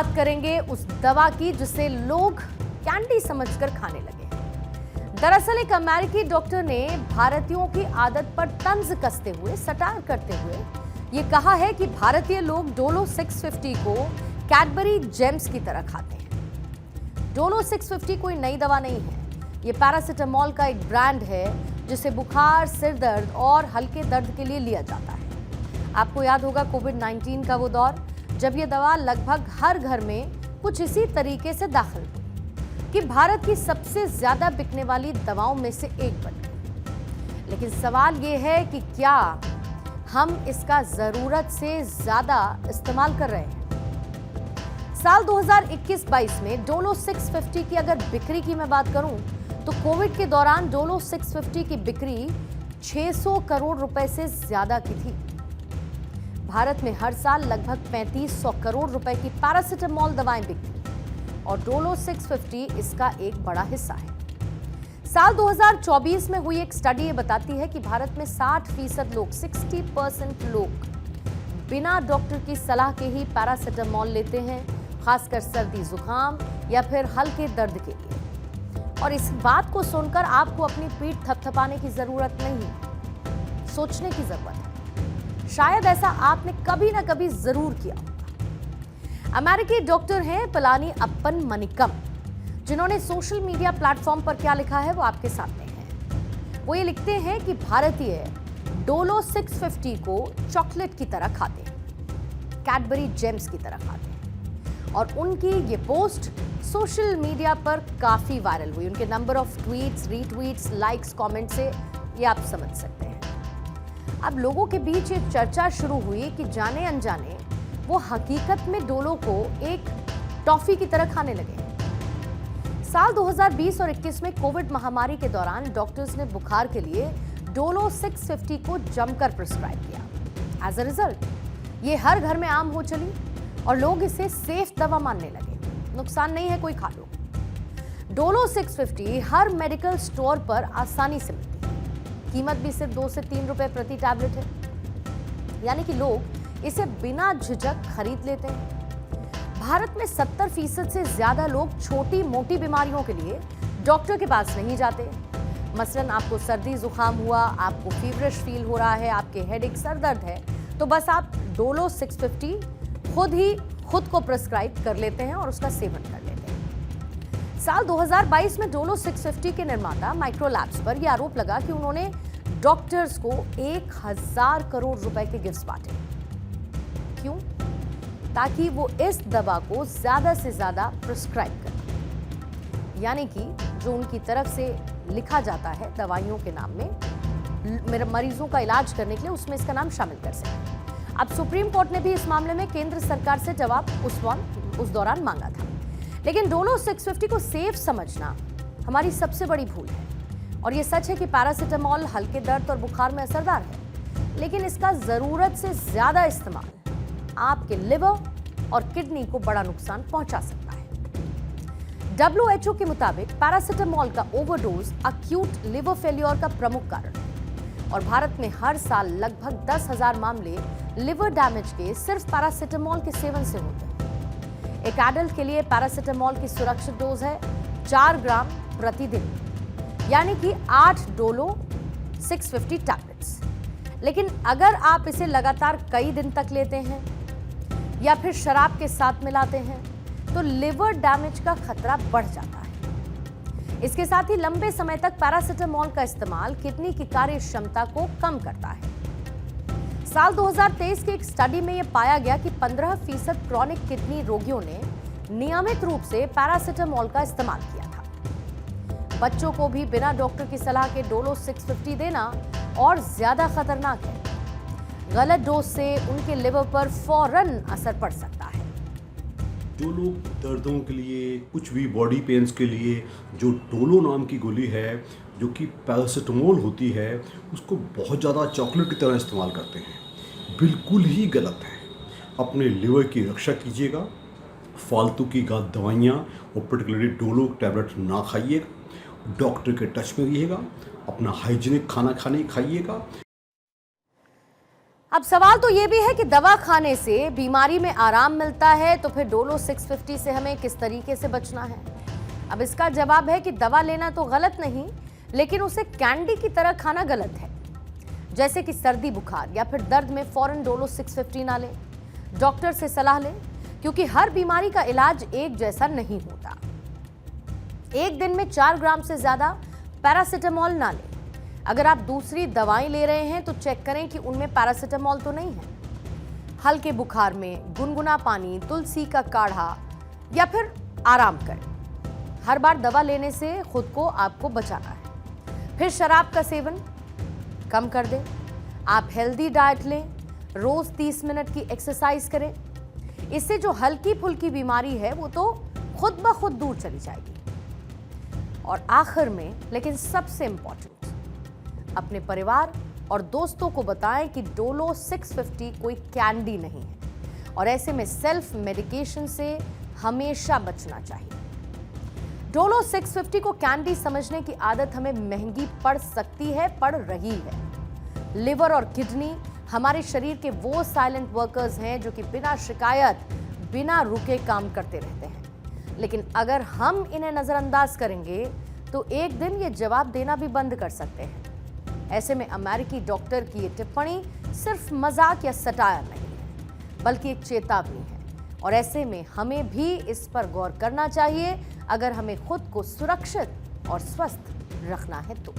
बात करेंगे उस दवा की जिसे लोग कैंडी समझकर खाने लगे हैं। दरअसल एक अमेरिकी डॉक्टर ने भारतीयों की आदत पर तंज कसते हुए, सटार करते हुए ये कहा है कि भारतीय लोग डोलो 650 को कैडबरी जेम्स की तरह खाते हैं। डोलो 650 कोई नई दवा नहीं है, ये पैरासिटामोल का एक ब्रांड है जिसे बुखार, सिर दर्द और हल्के दर्द के लिए लिया जाता है। आपको याद होगा कोविड-19 का वो दौर जब ये दवा लगभग हर घर में कुछ इसी तरीके से दाखिल हुई कि भारत की सबसे ज्यादा बिकने वाली दवाओं में से एक बन गई। लेकिन सवाल ये है कि क्या हम इसका जरूरत से ज्यादा इस्तेमाल कर रहे हैं। साल 2021-22 में डोलो 650 की अगर बिक्री की मैं बात करूं तो कोविड के दौरान डोलो 650 की बिक्री 600 करोड़ रुपए से ज्यादा की थी। भारत में हर साल लगभग 3500 करोड़ रुपए की पैरासिटामोल दवाएं बिकती और डोलो 650 इसका एक बड़ा हिस्सा है। साल 2024 में हुई एक स्टडी ये बताती है कि भारत में 60% लोग 60% लोग बिना डॉक्टर की सलाह के ही पैरासिटामोल लेते हैं, खासकर सर्दी जुकाम या फिर हल्के दर्द के लिए। और इस बात को सुनकर आपको अपनी पीठ थपथपाने की जरूरत नहीं, सोचने की जरूरत है। शायद ऐसा आपने कभी ना कभी जरूर किया होगा। अमेरिकी डॉक्टर हैं पलानी अप्पन मनिकम, जिन्होंने सोशल मीडिया प्लेटफॉर्म पर क्या लिखा है वो आपके सामने है। वो ये लिखते हैं कि भारतीय डोलो 650 को चॉकलेट की तरह खाते हैं, कैडबरी जेम्स की तरह खाते हैं। और उनकी ये पोस्ट सोशल मीडिया पर काफी वायरल हुई। उनके number of tweets, retweets, likes, comment से ये आप समझ सकते हैं। अब लोगों के बीच ये चर्चा शुरू हुई कि जाने अनजाने वो हकीकत में डोलो को एक टॉफी की तरह खाने लगे हैं। साल 2020 और 21 में कोविड महामारी के दौरान डॉक्टर्स ने बुखार के लिए डोलो 650 को जमकर प्रिस्क्राइब किया। एज अ रिजल्ट ये हर घर में आम हो चली और लोग इसे सेफ दवा मानने लगे। नुकसान नहीं है, कोई खा लो। डोलो 650 हर मेडिकल स्टोर पर आसानी से मिलती है। कीमत भी सिर्फ 2 से 3 रुपए प्रति टैबलेट है, यानी कि लोग इसे बिना झिझक खरीद लेते हैं। भारत में 70% से ज्यादा लोग छोटी मोटी बीमारियों के लिए डॉक्टर के पास नहीं जाते। मसलन आपको सर्दी जुकाम हुआ, आपको फीवरिश फील हो रहा है, आपके हेडेक, सर दर्द है, तो बस आप डोलो 650 खुद को प्रिस्क्राइब कर लेते हैं और उसका सेवन कर लेते हैं। साल 2022 में डोलो 650 के निर्माता माइक्रोलैब्स पर यह आरोप लगा कि उन्होंने डॉक्टर्स को 1000 करोड़ रुपए के गिफ्ट्स बांटे। क्यों? ताकि वो इस दवा को ज्यादा से ज्यादा प्रिस्क्राइब करें, यानी कि जो उनकी तरफ से लिखा जाता है दवाइयों के नाम में मरीजों का इलाज करने के लिए, उसमें इसका नाम शामिल कर सकें। अब सुप्रीम कोर्ट ने भी इस मामले में केंद्र सरकार से जवाब उस दौरान मांगा था। लेकिन डोलो 650 को सेफ समझना हमारी सबसे बड़ी भूल है। और ये सच है कि पैरासिटामोल हल्के दर्द और बुखार में असरदार है, लेकिन इसका जरूरत से ज्यादा इस्तेमाल आपके लिवर और किडनी को बड़ा नुकसान पहुंचा सकता है। WHO के मुताबिक पैरासिटामोल का ओवरडोज अक्यूट लिवर फेल्योर का प्रमुख कारण है और भारत में हर साल लगभग 10,000 मामले लिवर डैमेज के सिर्फ पैरासिटामोल के सेवन से होते हैं। एक एडल्ट के लिए पैरासिटामोल की सुरक्षित डोज है 4 ग्राम प्रतिदिन, यानी कि 8 डोलो 650 टैबलेट्स। लेकिन अगर आप इसे लगातार कई दिन तक लेते हैं या फिर शराब के साथ मिलाते हैं तो लिवर डैमेज का खतरा बढ़ जाता है। इसके साथ ही लंबे समय तक पैरासिटामोल का इस्तेमाल किडनी की कार्य क्षमता को कम करता है। साल 2023 की एक स्टडी में यह पाया गया कि 15% क्रॉनिक किडनी रोगियों ने नियमित रूप से पैरासिटामोल का इस्तेमाल किया था। बच्चों को भी बिना डॉक्टर की सलाह के डोलो 650 देना और ज्यादा खतरनाक है। गलत डोज से उनके लिवर पर फौरन असर पड़ सकता है। जो लोग दर्दों के लिए, कुछ भी बॉडी पेन्स के लिए जो डोलो नाम की गोली है, जो कि पैरासिटामोल होती है, उसको बहुत ज़्यादा चॉकलेट की तरह इस्तेमाल करते हैं, बिल्कुल ही गलत है। अपने लिवर की रक्षा कीजिएगा, फालतू की दवाइयाँ और पर्टिकुलरली डोलो टैबलेट ना खाइएगा, डॉक्टर के टच में रहिएगा, अपना हाइजीनिक खाना खाइएगा। अब सवाल तो ये भी है कि दवा खाने से बीमारी में आराम मिलता है, तो फिर डोलो 650 से हमें किस तरीके से बचना है। अब इसका जवाब है कि दवा लेना तो गलत नहीं, लेकिन उसे कैंडी की तरह खाना गलत है। जैसे कि सर्दी बुखार या फिर दर्द में फौरन डोलो 650 ना लें, डॉक्टर से सलाह लें, क्योंकि हर बीमारी का इलाज एक जैसा नहीं होता। एक दिन में 4 ग्राम से ज्यादा पैरासिटामोल ना लें। अगर आप दूसरी दवाएं ले रहे हैं तो चेक करें कि उनमें पैरासिटामोल तो नहीं है। हल्के बुखार में गुनगुना पानी, तुलसी का काढ़ा या फिर आराम करें। हर बार दवा लेने से खुद को आपको बचाना है। फिर शराब का सेवन कम कर दें। आप हेल्दी डाइट लें, रोज 30 मिनट की एक्सरसाइज करें। इससे जो हल्की फुल्की बीमारी है वो तो खुद ब खुद दूर चली जाएगी। और आखिर में, लेकिन सबसे इंपॉर्टेंट, अपने परिवार और दोस्तों को बताएं कि डोलो 650 कोई कैंडी नहीं है और ऐसे में सेल्फ मेडिकेशन से हमेशा बचना चाहिए। डोलो 650 को कैंडी समझने की आदत हमें महंगी पड़ सकती है, पड़ रही है। लिवर और किडनी हमारे शरीर के वो साइलेंट वर्कर्स हैं जो कि बिना शिकायत, बिना रुके काम करते रहते हैं। लेकिन अगर हम इन्हें नजरअंदाज करेंगे तो एक दिन ये जवाब देना भी बंद कर सकते हैं। ऐसे में अमेरिकी डॉक्टर की ये टिप्पणी सिर्फ मजाक या सटायर नहीं है, बल्कि एक चेतावनी है। और ऐसे में हमें भी इस पर गौर करना चाहिए अगर हमें खुद को सुरक्षित और स्वस्थ रखना है तो।